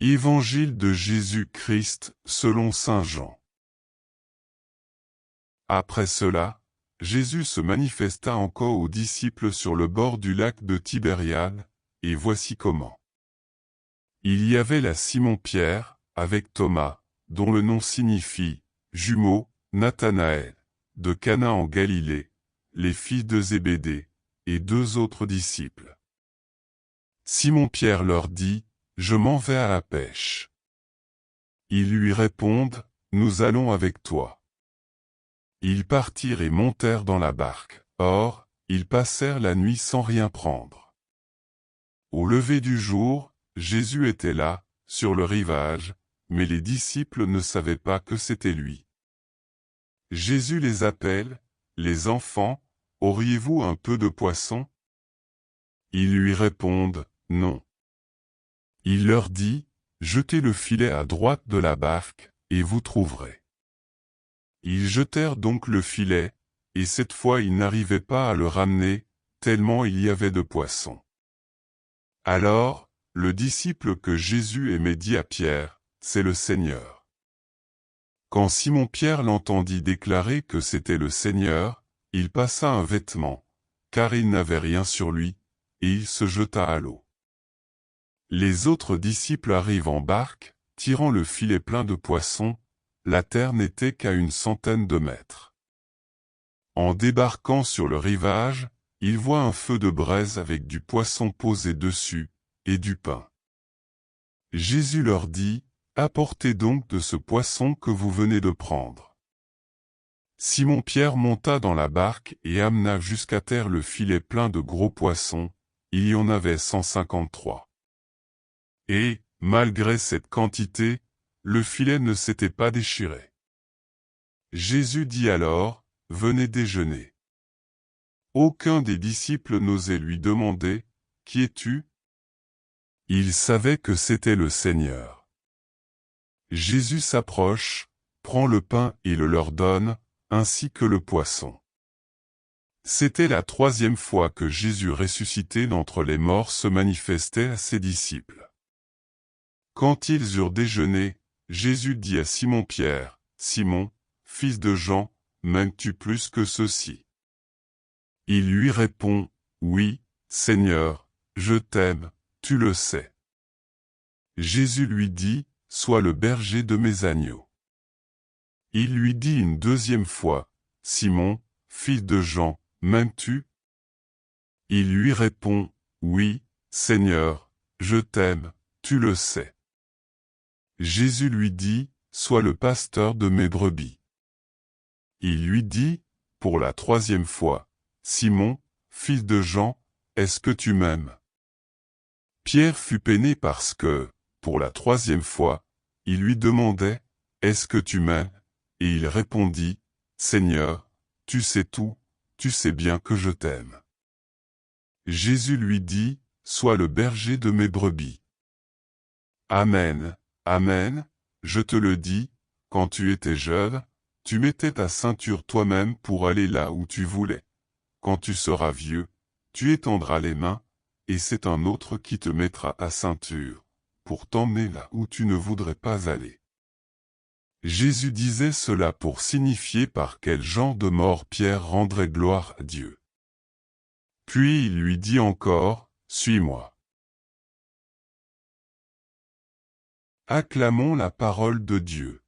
Évangile de Jésus-Christ selon saint Jean. Après cela, Jésus se manifesta encore aux disciples sur le bord du lac de Tibériade, et voici comment. Il y avait là Simon-Pierre, avec Thomas, dont le nom signifie « jumeau », Nathanaël, de Cana en Galilée, les fils de Zébédée, et deux autres disciples. Simon-Pierre leur dit, « Je m'en vais à la pêche. » Ils lui répondent, « Nous allons avec toi. » Ils partirent et montèrent dans la barque. Or, ils passèrent la nuit sans rien prendre. Au lever du jour, Jésus était là, sur le rivage, mais les disciples ne savaient pas que c'était lui. Jésus les appelle, « Les enfants, auriez-vous un peu de poisson ?» Ils lui répondent, « Non. » Il leur dit, « Jetez le filet à droite de la barque, et vous trouverez. » Ils jetèrent donc le filet, et cette fois ils n'arrivaient pas à le ramener, tellement il y avait de poissons. Alors, le disciple que Jésus aimait dit à Pierre, « C'est le Seigneur. » Quand Simon-Pierre l'entendit déclarer que c'était le Seigneur, il passa un vêtement, car il n'avait rien sur lui, et il se jeta à l'eau. Les autres disciples arrivent en barque, tirant le filet plein de poissons, la terre n'était qu'à 100 mètres. En débarquant sur le rivage, ils voient un feu de braise avec du poisson posé dessus, et du pain. Jésus leur dit, « Apportez donc de ce poisson que vous venez de prendre. » Simon-Pierre monta dans la barque et amena jusqu'à terre le filet plein de gros poissons, il y en avait 153. Et, malgré cette quantité, le filet ne s'était pas déchiré. Jésus dit alors, « Venez déjeuner. » Aucun des disciples n'osait lui demander, « Qui es-tu » Il savait que c'était le Seigneur. Jésus s'approche, prend le pain et le leur donne, ainsi que le poisson. C'était la 3e fois que Jésus ressuscité d'entre les morts se manifestait à ses disciples. Quand ils eurent déjeuné, Jésus dit à Simon-Pierre, « Simon, fils de Jean, m'aimes-tu plus que ceux-ci » Il lui répond, « Oui, Seigneur, je t'aime, tu le sais. » Jésus lui dit, « Sois le berger de mes agneaux. » Il lui dit une 2e fois, « Simon, fils de Jean, m'aimes-tu » Il lui répond, « Oui, Seigneur, je t'aime, tu le sais. » Jésus lui dit, « Sois le pasteur de mes brebis. » Il lui dit, pour la 3e fois, « Simon, fils de Jean, est-ce que tu m'aimes » Pierre fut peiné parce que, pour la 3e fois, il lui demandait, « Est-ce que tu m'aimes » Et il répondit, « Seigneur, tu sais tout, tu sais bien que je t'aime. » Jésus lui dit, « Sois le berger de mes brebis. » Amen, amen, je te le dis, quand tu étais jeune, tu mettais ta ceinture toi-même pour aller là où tu voulais. Quand tu seras vieux, tu étendras les mains, et c'est un autre qui te mettra ta ceinture, pour t'emmener là où tu ne voudrais pas aller. Jésus disait cela pour signifier par quel genre de mort Pierre rendrait gloire à Dieu. Puis il lui dit encore, « Suis-moi. » Acclamons la parole de Dieu.